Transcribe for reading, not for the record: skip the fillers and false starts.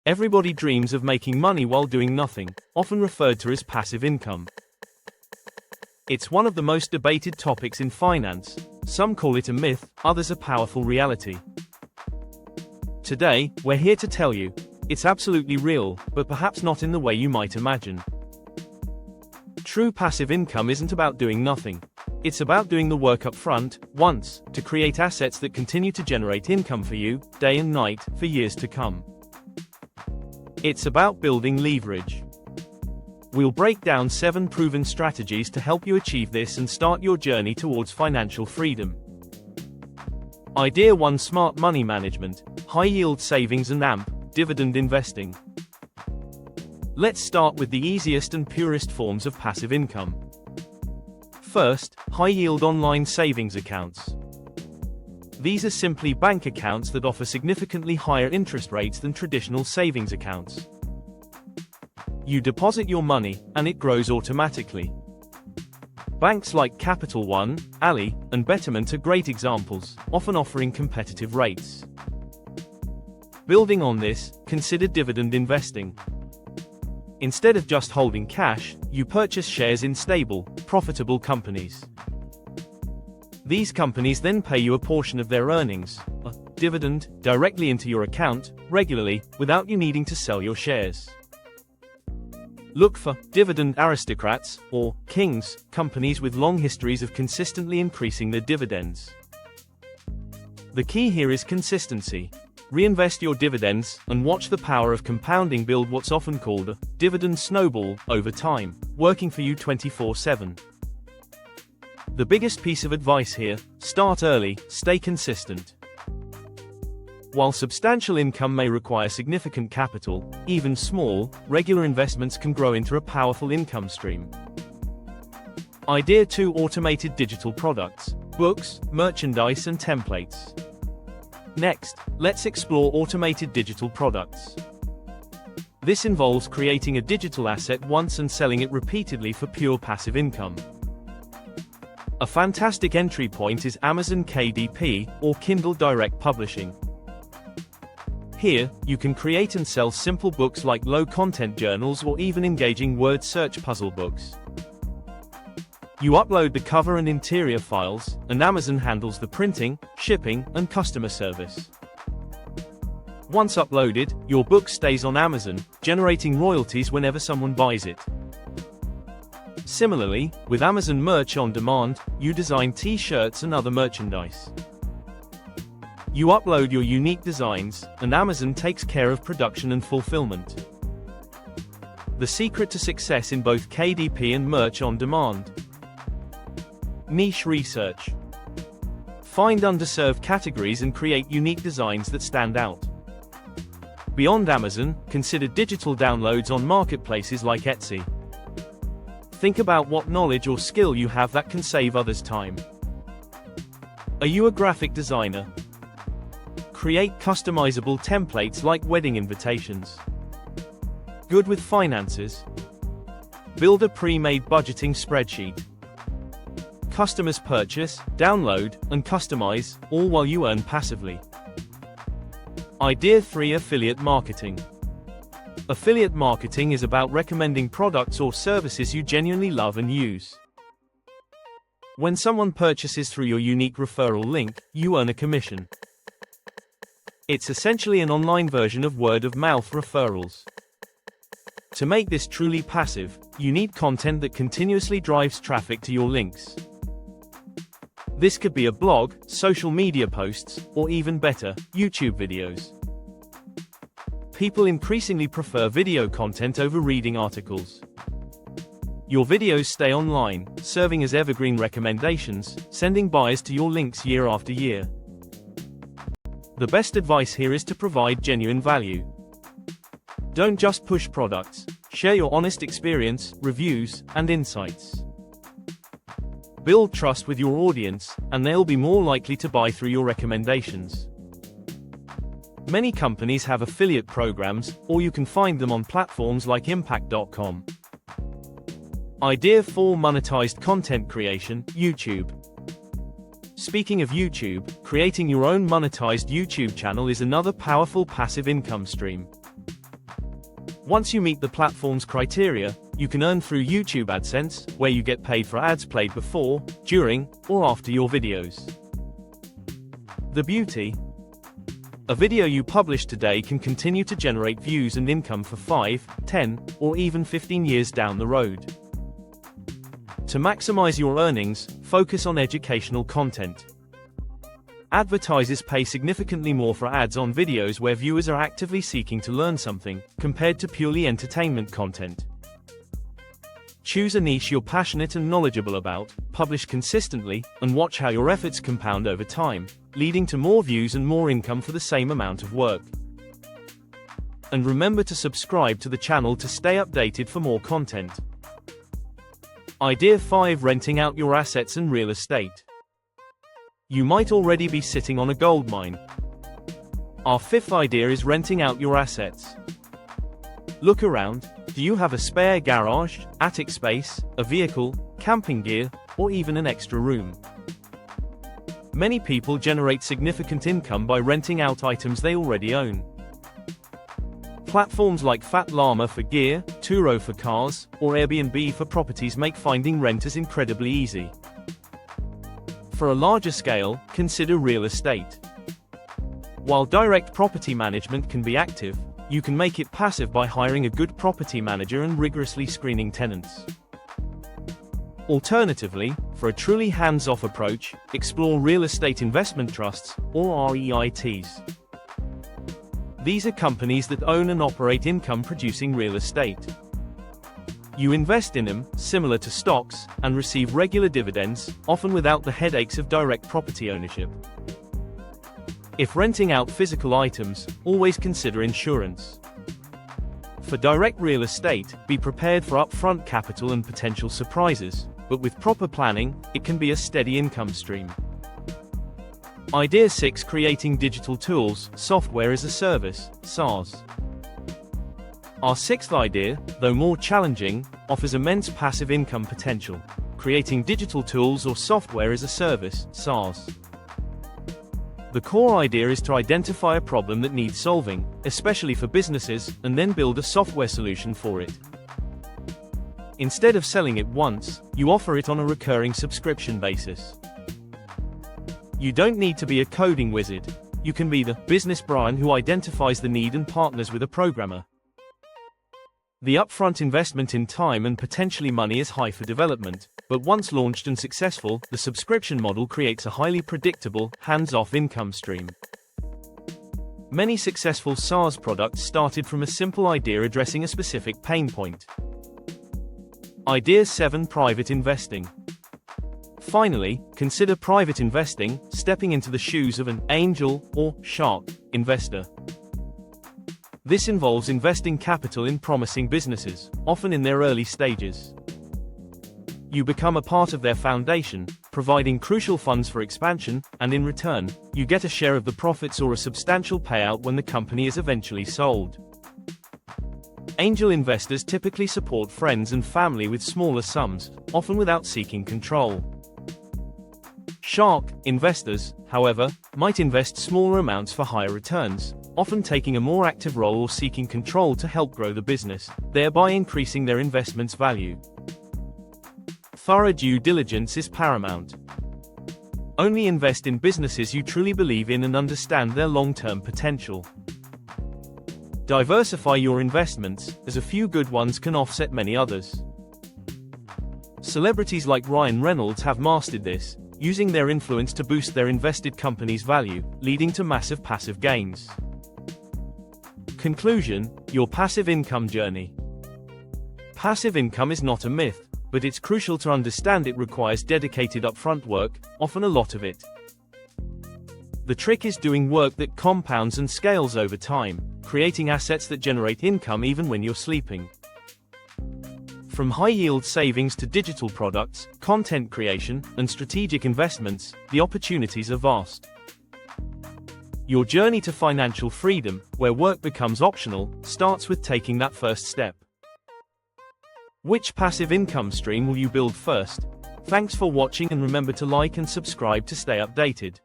Everybody dreams of making money while doing nothing, often referred to as passive income. It's one of the most debated topics in finance. Some call it a myth, others a powerful reality. Today, we're here to tell you, it's absolutely real, but perhaps not in the way you might imagine. True passive income isn't about doing nothing. It's about doing the work up front, once, to create assets that continue to generate income for you, day and night, for years to come. It's about building leverage. We'll break down 7 proven strategies to help you achieve this and start your journey towards financial freedom. Idea 1: Smart money management, high-yield savings and dividend investing. Let's start with the easiest and purest forms of passive income. First, high-yield online savings accounts. These are simply bank accounts that offer significantly higher interest rates than traditional savings accounts. You deposit your money, and it grows automatically. Banks like Capital One, Ally, and Betterment are great examples, often offering competitive rates. Building on this, consider dividend investing. Instead of just holding cash, you purchase shares in stable, profitable companies. These companies then pay you a portion of their earnings, a dividend, directly into your account, regularly, without you needing to sell your shares. Look for dividend aristocrats, or kings, companies with long histories of consistently increasing their dividends. The key here is consistency. Reinvest your dividends, and watch the power of compounding build what's often called a dividend snowball over time, working for you 24/7. The biggest piece of advice here: start early, stay consistent. While substantial income may require significant capital, even small, regular investments can grow into a powerful income stream. Idea 2: Automated digital products, books, merchandise and templates. Next, let's explore automated digital products. This involves creating a digital asset once and selling it repeatedly for pure passive income. A fantastic entry point is Amazon KDP, or Kindle Direct Publishing. Here, you can create and sell simple books like low-content journals or even engaging word search puzzle books. You upload the cover and interior files, and Amazon handles the printing, shipping, and customer service. Once uploaded, your book stays on Amazon, generating royalties whenever someone buys it. Similarly, with Amazon Merch on Demand, you design t-shirts and other merchandise. You upload your unique designs, and Amazon takes care of production and fulfillment. The secret to success in both KDP and Merch on Demand. Niche research. Find underserved categories and create unique designs that stand out. Beyond Amazon, consider digital downloads on marketplaces like Etsy. Think about what knowledge or skill you have that can save others time. Are you a graphic designer? Create customizable templates like wedding invitations. Good with finances? Build a pre-made budgeting spreadsheet. Customers purchase, download, and customize, all while you earn passively. Idea 3: Affiliate marketing. Affiliate marketing is about recommending products or services you genuinely love and use. When someone purchases through your unique referral link, you earn a commission. It's essentially an online version of word-of-mouth referrals. To make this truly passive, you need content that continuously drives traffic to your links. This could be a blog, social media posts, or even better, YouTube videos. People increasingly prefer video content over reading articles. Your videos stay online, serving as evergreen recommendations, sending buyers to your links year after year. The best advice here is to provide genuine value. Don't just push products, share your honest experience, reviews, and insights. Build trust with your audience, and they'll be more likely to buy through your recommendations. Many companies have affiliate programs, or you can find them on platforms like impact.com. Idea 4: Monetized content creation, YouTube. Speaking of YouTube, creating your own monetized YouTube channel is another powerful passive income stream. Once you meet the platform's criteria, you can earn through YouTube AdSense, where you get paid for ads played before, during, or after your videos. The beauty: a video you publish today can continue to generate views and income for 5, 10, or even 15 years down the road. To maximize your earnings, focus on educational content. Advertisers pay significantly more for ads on videos where viewers are actively seeking to learn something, compared to purely entertainment content. Choose a niche you're passionate and knowledgeable about, publish consistently, and watch how your efforts compound over time, leading to more views and more income for the same amount of work. And remember to subscribe to the channel to stay updated for more content. Idea 5: renting out your assets and real estate. You might already be sitting on a gold mine. Our fifth idea is renting out your assets. Look around. Do you have a spare garage, attic space, a vehicle, camping gear, or even an extra room? Many people generate significant income by renting out items they already own. Platforms like Fat Llama for gear, Turo for cars, or Airbnb for properties make finding renters incredibly easy. For a larger scale, consider real estate. While direct property management can be active, you can make it passive by hiring a good property manager and rigorously screening tenants. Alternatively, for a truly hands-off approach, explore real estate investment trusts, or REITs. These are companies that own and operate income-producing real estate. You invest in them, similar to stocks, and receive regular dividends, often without the headaches of direct property ownership. If renting out physical items, always consider insurance. For direct real estate, be prepared for upfront capital and potential surprises, but with proper planning, it can be a steady income stream. Idea 6: creating digital tools, software as a service, SaaS. Our sixth idea, though more challenging, offers immense passive income potential: creating digital tools or software as a service, SaaS. The core idea is to identify a problem that needs solving, especially for businesses, and then build a software solution for it. Instead of selling it once, you offer it on a recurring subscription basis. You don't need to be a coding wizard. You can be the business brain who identifies the need and partners with a programmer. The upfront investment in time and potentially money is high for development, but once launched and successful, the subscription model creates a highly predictable, hands-off income stream. Many successful SaaS products started from a simple idea addressing a specific pain point. Idea 7: private investing. Finally, consider private investing, stepping into the shoes of an angel or shark investor. This involves investing capital in promising businesses, often in their early stages. You become a part of their foundation, providing crucial funds for expansion, and in return, you get a share of the profits or a substantial payout when the company is eventually sold. Angel investors typically support friends and family with smaller sums, often without seeking control. Shark investors, however, might invest smaller amounts for higher returns, often taking a more active role or seeking control to help grow the business, thereby increasing their investment's value. Thorough due diligence is paramount. Only invest in businesses you truly believe in and understand their long-term potential. Diversify your investments, as a few good ones can offset many others. Celebrities like Ryan Reynolds have mastered this, using their influence to boost their invested company's value, leading to massive passive gains. Conclusion: your passive income journey. Passive income is not a myth, but it's crucial to understand it requires dedicated upfront work, often a lot of it. The trick is doing work that compounds and scales over time, creating assets that generate income even when you're sleeping. From high-yield savings to digital products, content creation, and strategic investments, the opportunities are vast. Your journey to financial freedom, where work becomes optional, starts with taking that first step. Which passive income stream will you build first? Thanks for watching, and remember to like and subscribe to stay updated.